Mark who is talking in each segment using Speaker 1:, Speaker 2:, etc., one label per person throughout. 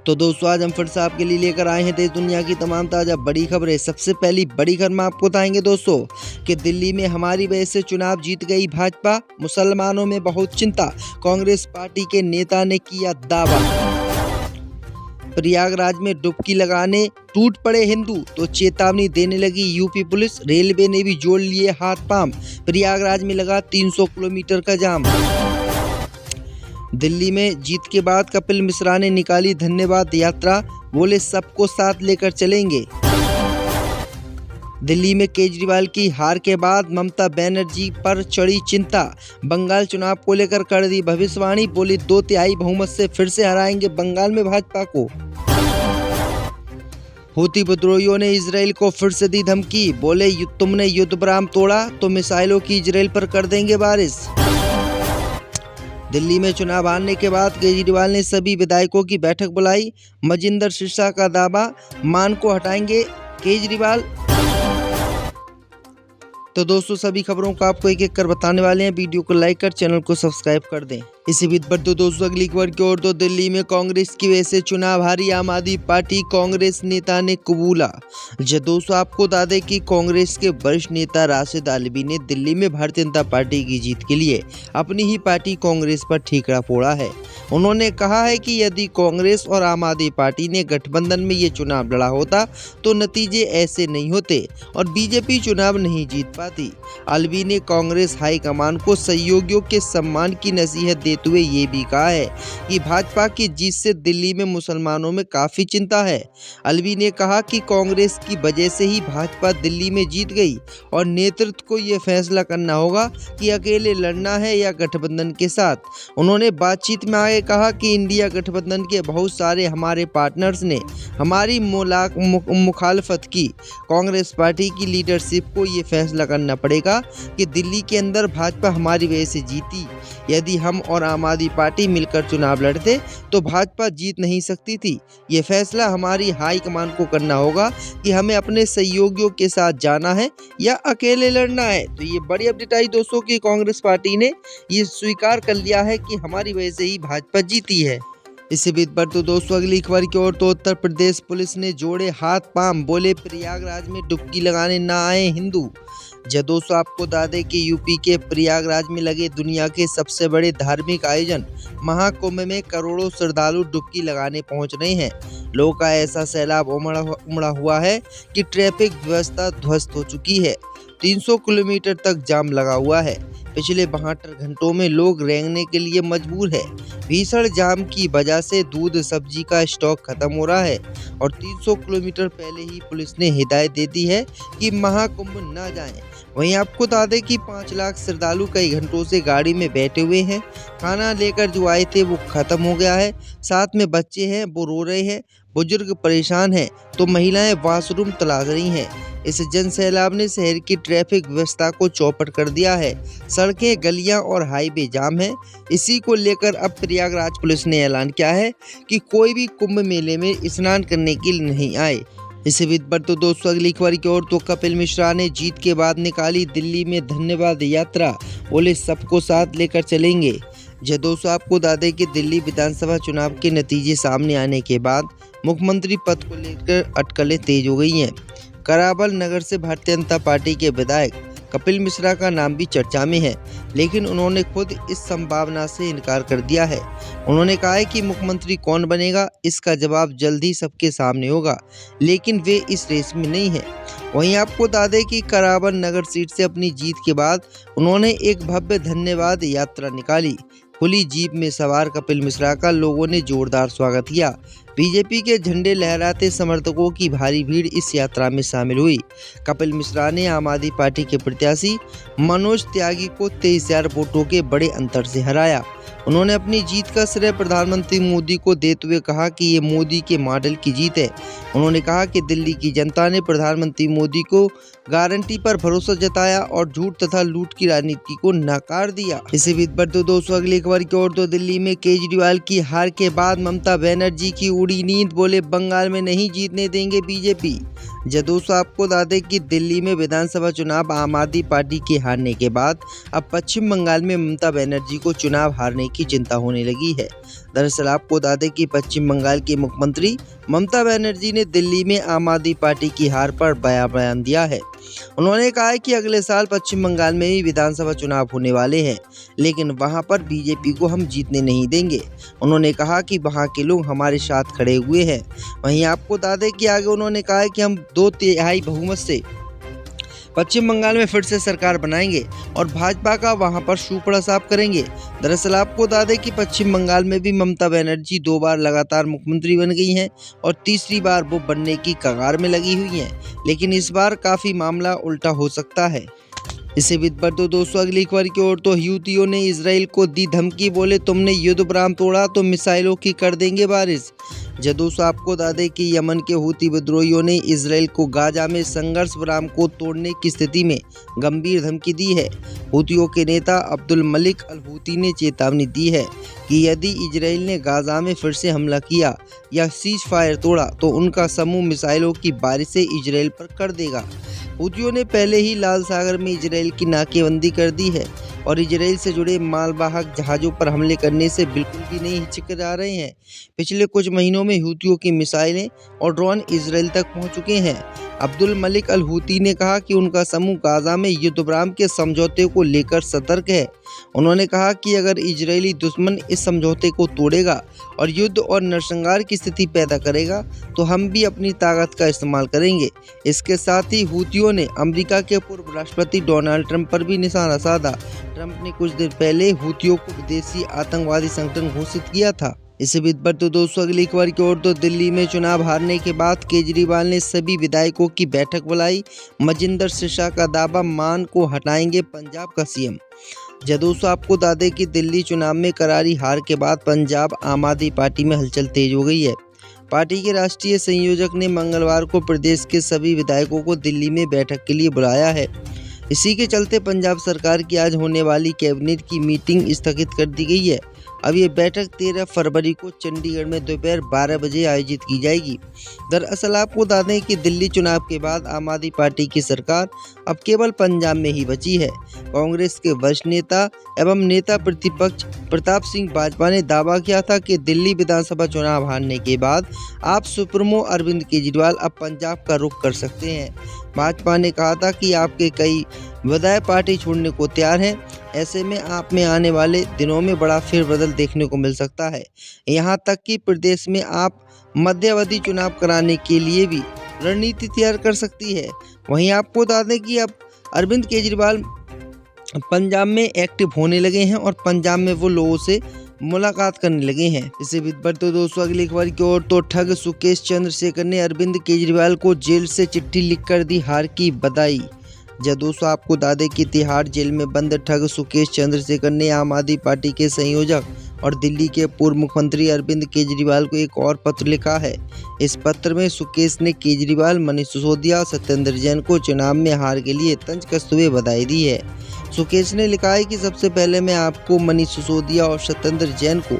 Speaker 1: तो दोस्तों आज हम फिर से आपके लिए लेकर आए हैं देश दुनिया की तमाम ताज़ा बड़ी खबरें। सबसे पहली बड़ी खबर में आपको बताएंगे दोस्तों कि दिल्ली में हमारी वजह से चुनाव जीत गई भाजपा, मुसलमानों में बहुत चिंता, कांग्रेस पार्टी के नेता ने किया दावा। प्रयागराज में डुबकी लगाने टूट पड़े हिंदू तो चेतावनी देने लगी यूपी पुलिस, रेलवे ने भी जोड़ लिए हाथ पांव, प्रयागराज में लगा 300 किलोमीटर का जाम। दिल्ली में जीत के बाद कपिल मिश्रा ने निकाली धन्यवाद यात्रा, बोले सबको साथ लेकर चलेंगे। दिल्ली में केजरीवाल की हार के बाद ममता बनर्जी पर चढ़ी चिंता, बंगाल चुनाव को लेकर कर दी भविष्यवाणी, बोली 2/3 बहुमत से फिर से हराएंगे बंगाल में भाजपा को। हूती विद्रोहियों ने इजराइल को फिर से दी धमकी, बोले तुमने युद्ध विराम तोड़ा तो मिसाइलों की इजराइल पर कर देंगे बारिश। दिल्ली में चुनाव हारने के बाद केजरीवाल ने सभी विधायकों की बैठक बुलाई, मजिंदर सिरसा का दावा, मान को हटाएंगे केजरीवाल। तो दोस्तों सभी खबरों को आपको एक एक कर बताने वाले हैं, वीडियो को लाइक कर चैनल को सब्सक्राइब कर दें। इसी बीच पर तो दोस्तों अगली खबर की ओर, तो दिल्ली में कांग्रेस की वजह से चुनाव हारी आम आदमी पार्टी, कांग्रेस नेता ने कबूला। दोस्तों आपको बता दें कि कांग्रेस के वरिष्ठ नेता राशिद आलवी ने दिल्ली में भारतीय जनता पार्टी की जीत के लिए अपनी ही पार्टी कांग्रेस पर ठीकरा फोड़ा है। उन्होंने कहा है कि यदि कांग्रेस और आम आदमी पार्टी ने गठबंधन में ये चुनाव लड़ा होता तो नतीजे ऐसे नहीं होते और बीजेपी चुनाव नहीं जीत पाती। आलवी ने कांग्रेस हाईकमान को सहयोगियों के सम्मान की नसीहत देते हुए ये भी कहा है कि भाजपा की जीत से दिल्ली में मुसलमानों में काफी चिंता है। आलवी ने कहा कि कांग्रेस की वजह से ही भाजपा दिल्ली में जीत गई और नेतृत्व को ये फैसला करना होगा कि अकेले लड़ना है या गठबंधन के साथ। उन्होंने बातचीत में आगे कहा कि इंडिया गठबंधन के बहुत सारे हमारे पार्टनर्स ने हमारी मुखालफत की। कांग्रेस पार्टी की लीडरशिप को ये फैसला करना पड़ेगा कि दिल्ली के अंदर भाजपा हमारी वजह से जीती। यदि हम और आम आदमी पार्टी मिलकर चुनाव लड़ते तो भाजपा जीत नहीं सकती थी। ये फैसला हमारी हाईकमान को करना होगा कि हमें अपने सहयोगियों के साथ जाना है या अकेले लड़ना है। तो ये बड़ी अपडेट आई दोस्तों कि कांग्रेस पार्टी ने ये स्वीकार कर लिया है कि हमारी वजह से ही भाजपा जीती है। इसी बीच पर तो दोस्तों अगली खबर की ओर, तो उत्तर प्रदेश पुलिस ने जोड़े हाथ पांव, बोले प्रयागराज में डुबकी लगाने ना आए हिंदू। दोस्तों आपको बता दें कि यूपी के प्रयागराज में लगे दुनिया के सबसे बड़े धार्मिक आयोजन महाकुंभ में करोड़ों श्रद्धालु डुबकी लगाने पहुंच रहे हैं। लोगों का ऐसा सैलाब उमड़ा हुआ है कि ट्रैफिक व्यवस्था ध्वस्त हो चुकी है। 300 किलोमीटर तक जाम लगा हुआ है। पिछले 72 घंटों में लोग रेंगने के लिए मजबूर है। भीषण जाम की वजह से दूध सब्जी का स्टॉक खत्म हो रहा है और 300 किलोमीटर पहले ही पुलिस ने हिदायत दे दी है कि महाकुंभ न जाएं। वहीं आपको बता दें कि 5 लाख श्रद्धालु कई घंटों से गाड़ी में बैठे हुए हैं। खाना लेकर जो आए थे वो खत्म हो गया है। साथ में बच्चे हैं वो रो रहे हैं, बुजुर्ग परेशान हैं तो महिलाएं वॉशरूम तलाश रही हैं। इस जन सैलाब ने शहर की ट्रैफिक व्यवस्था को चौपट कर दिया है। सड़कें, गलियां और हाईवे जाम हैं। इसी को लेकर अब प्रयागराज पुलिस ने ऐलान किया है कि कोई भी कुंभ मेले में स्नान करने के लिए नहीं आए। इसी बीच पर तो दोस्तों अगली खबर की ओर, तो कपिल मिश्रा ने जीत के बाद निकाली दिल्ली में धन्यवाद यात्रा, बोले सबको साथ लेकर चलेंगे। दोस्तों आपको बता दें कि दिल्ली विधानसभा चुनाव के नतीजे सामने आने के बाद मुख्यमंत्री पद को लेकर अटकलें तेज हो गई हैं। करावल नगर से भारतीय जनता पार्टी के विधायक कपिल मिश्रा का नाम भी चर्चा में है, लेकिन उन्होंने खुद इस संभावना से इनकार कर दिया है। उन्होंने कहा है कि मुख्यमंत्री कौन बनेगा इसका जवाब जल्द ही सबके सामने होगा, लेकिन वे इस रेस में नहीं है। वहीं आपको बता दें कि करावल नगर सीट से अपनी जीत के बाद उन्होंने एक भव्य धन्यवाद यात्रा निकाली। खुली जीप में सवार कपिल मिश्रा का लोगों ने जोरदार स्वागत किया। बीजेपी के झंडे लहराते समर्थकों की भारी भीड़ इस यात्रा में शामिल हुई। कपिल मिश्रा ने आम आदमी पार्टी के प्रत्याशी मनोज त्यागी को 23,000 वोटों के बड़े अंतर से हराया। उन्होंने अपनी जीत का श्रेय प्रधानमंत्री मोदी को देते हुए कहा कि ये मोदी के मॉडल की जीत है। उन्होंने कहा कि दिल्ली की जनता ने प्रधानमंत्री मोदी को गारंटी पर भरोसा जताया और झूठ तथा लूट की राजनीति को नकार दिया। इसी बीच पर तो दोस्तों अगली खबर की ओर, तो दिल्ली में केजरीवाल की हार के बाद ममता बनर्जी की उड़ी नींद, बोले बंगाल में नहीं जीतने देंगे बीजेपी। दोस्तों आपको बता दें कि दिल्ली में विधानसभा चुनाव आम आदमी पार्टी के हारने के बाद अब पश्चिम बंगाल में ममता बनर्जी को चुनाव हारने की चिंता होने लगी है। दरअसल आपको बता दें कि पश्चिम बंगाल की मुख्यमंत्री ममता बनर्जी ने दिल्ली में आम आदमी पार्टी की हार पर बयान दिया है। उन्होंने कहा है कि अगले साल पश्चिम बंगाल में भी विधानसभा चुनाव होने वाले हैं, लेकिन वहां पर बीजेपी को हम जीतने नहीं देंगे। उन्होंने कहा कि वहां के लोग हमारे साथ खड़े हुए हैं। वहीं आपको बता दें कि आगे उन्होंने कहा है कि हम 2/3 बहुमत से पश्चिम बंगाल में फिर से सरकार बनाएंगे और भाजपा का वहां पर सूपड़ा साफ करेंगे। दरअसल आपको बता दें कि पश्चिम बंगाल में भी ममता बनर्जी 2 बार लगातार मुख्यमंत्री बन गई हैं और तीसरी बार वो बनने की कगार में लगी हुई हैं, लेकिन इस बार काफ़ी मामला उल्टा हो सकता है। इसी बीच पर दोस्तों अगली खबर की ओर तो हूथियों ने इजराइल को दी धमकी, बोले तुमने युद्ध विराम तोड़ा तो मिसाइलों की कर देंगे बारिश। दोस्तों आपको बता दें कि यमन के हूती विद्रोहियों ने इजराइल को गाजा में संघर्ष विराम को तोड़ने की स्थिति में गंभीर धमकी दी है। हूतियों के नेता अब्दुल मलिक अल हूती ने चेतावनी दी है कि यदि इजराइल ने गाजा में फिर से हमला किया या सीज फायर तोड़ा तो उनका समूह मिसाइलों की बारिश से इजराइल पर कर देगा। हूतियों ने पहले ही लाल सागर में इजराइल की नाकेबंदी कर दी है और इजराइल से जुड़े मालवाहक जहाज़ों पर हमले करने से बिल्कुल भी नहीं हिचकिचा रहे हैं। पिछले कुछ महीनों में हूतियों की मिसाइलें और ड्रोन इजराइल तक पहुंच चुके हैं। अब्दुल मलिक अल हूती ने कहा कि उनका समूह गाजा में युद्ध विराम के समझौते को लेकर सतर्क है। उन्होंने कहा कि अगर इजरायली दुश्मन इस समझौते को तोड़ेगा और युद्ध और नरसंहार की स्थिति पैदा करेगा तो हम भी अपनी ताकत का इस्तेमाल करेंगे। इसके साथ ही हूतियों ने अमेरिका के पूर्व राष्ट्रपति डोनाल्ड ट्रंप पर भी निशाना साधा। ट्रंप ने कुछ दिन पहले हूतियों को विदेशी आतंकवादी संगठन घोषित किया था। इसी बीच पर दोस्तों अगली खबर की ओर तो दिल्ली में चुनाव हारने के बाद केजरीवाल ने सभी विधायकों की बैठक बुलाई। मजिंदर सिरसा का दावा, मान को हटाएंगे पंजाब का सीएम। दोस्तों आपको बता दें कि दिल्ली चुनाव में करारी हार के बाद पंजाब आम आदमी पार्टी में हलचल तेज हो गई है। पार्टी के राष्ट्रीय संयोजक ने मंगलवार को प्रदेश के सभी विधायकों को दिल्ली में बैठक के लिए बुलाया है। इसी के चलते पंजाब सरकार की आज होने वाली कैबिनेट की मीटिंग स्थगित कर दी गई है। अब ये बैठक 13 फरवरी को चंडीगढ़ में दोपहर 12 बजे आयोजित की जाएगी। दरअसल आपको बता दें कि दिल्ली चुनाव के बाद आम आदमी पार्टी की सरकार अब केवल पंजाब में ही बची है। कांग्रेस के वरिष्ठ नेता एवं नेता प्रतिपक्ष प्रताप सिंह बाजवा ने दावा किया था कि दिल्ली विधानसभा चुनाव हारने के बाद आप सुप्रीमो अरविंद केजरीवाल अब पंजाब का रुख कर सकते हैं। भाजपा ने कहा था कि आपके कई विधायक पार्टी छोड़ने को तैयार हैं। ऐसे में आप में आने वाले दिनों में बड़ा फेरबदल देखने को मिल सकता है। यहाँ तक कि प्रदेश में आप मध्यावधि चुनाव कराने के लिए भी रणनीति तैयार कर सकती है। वहीं आपको बता दें कि अब अरविंद केजरीवाल पंजाब में एक्टिव होने लगे हैं और पंजाब में वो लोगों से मुलाकात करने लगे हैं। इसी बीच पर तो दोस्तों अगली खबर की ओर तो ठग सुकेश चंद्रशेखर ने अरविंद केजरीवाल को जेल से चिट्ठी लिखकर दी हार की बधाई। दोस्तों आपको बता दें कि तिहाड़ जेल में बंद ठग सुकेश चंद्रशेखर ने आम आदमी पार्टी के संयोजक और दिल्ली के पूर्व मुख्यमंत्री अरविंद केजरीवाल को एक और पत्र लिखा है। इस पत्र में सुकेश ने केजरीवाल, मनीष सिसोदिया और सत्येंद्र जैन को चुनाव में हार के लिए तंज कसते हुए बधाई दी है। सुकेश ने लिखा है कि सबसे पहले मैं आपको, मनीष सिसोदिया और सत्येंद्र जैन को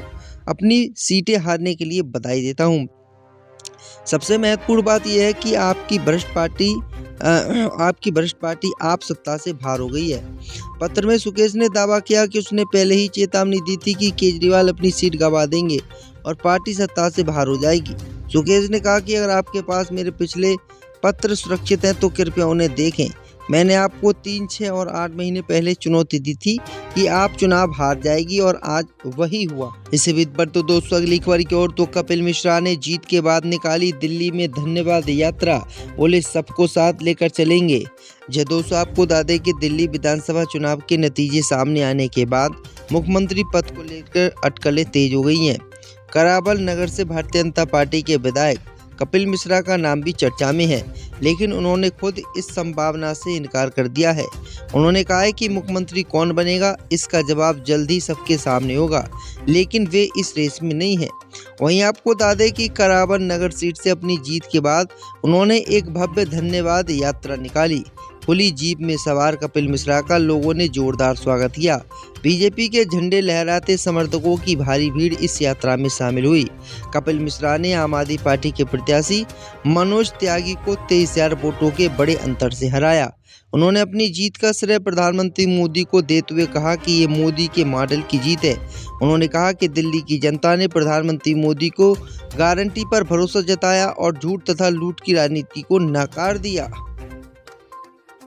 Speaker 1: अपनी सीटें हारने के लिए बधाई देता हूं। सबसे महत्वपूर्ण बात यह है कि आपकी भ्रष्ट पार्टी आप सत्ता से बाहर हो गई है। पत्र में सुकेश ने दावा किया कि उसने पहले ही चेतावनी दी थी कि केजरीवाल अपनी सीट गंवा देंगे और पार्टी सत्ता से बाहर हो जाएगी। सुकेश ने कहा कि अगर आपके पास मेरे पिछले पत्र सुरक्षित हैं तो कृपया उन्हें देखें। मैंने आपको 3, 6 और 8 महीने पहले चुनौती दी थी कि आप चुनाव हार जाएगी और आज वही हुआ। इसी बीच पर तो दोस्तों अगली खबर की ओर तो कपिल मिश्रा ने जीत के बाद निकाली दिल्ली में धन्यवाद यात्रा, बोले सबको साथ लेकर चलेंगे। दोस्तों आपको बता दें कि दिल्ली विधानसभा चुनाव के नतीजे सामने आने के बाद मुख्यमंत्री पद को लेकर अटकलें तेज हो गई हैं। करावल नगर से भारतीय जनता पार्टी के विधायक कपिल मिश्रा का नाम भी चर्चा में है, लेकिन उन्होंने खुद इस संभावना से इनकार कर दिया है। उन्होंने कहा है कि मुख्यमंत्री कौन बनेगा इसका जवाब जल्द ही सबके सामने होगा, लेकिन वे इस रेस में नहीं है। वहीं आपको बता दें कि करावल नगर सीट से अपनी जीत के बाद उन्होंने एक भव्य धन्यवाद यात्रा निकाली। खुली जीप में सवार कपिल मिश्रा का लोगों ने जोरदार स्वागत किया। बीजेपी के झंडे लहराते समर्थकों की भारी भीड़ इस यात्रा में शामिल हुई। कपिल मिश्रा ने आम आदमी पार्टी के प्रत्याशी मनोज त्यागी को 23,000 वोटों के बड़े अंतर से हराया। उन्होंने अपनी जीत का श्रेय प्रधानमंत्री मोदी को देते हुए कहा कि ये मोदी के मॉडल की जीत है। उन्होंने कहा कि दिल्ली की जनता ने प्रधानमंत्री मोदी को गारंटी पर भरोसा जताया और झूठ तथा लूट की राजनीति को नकार दिया।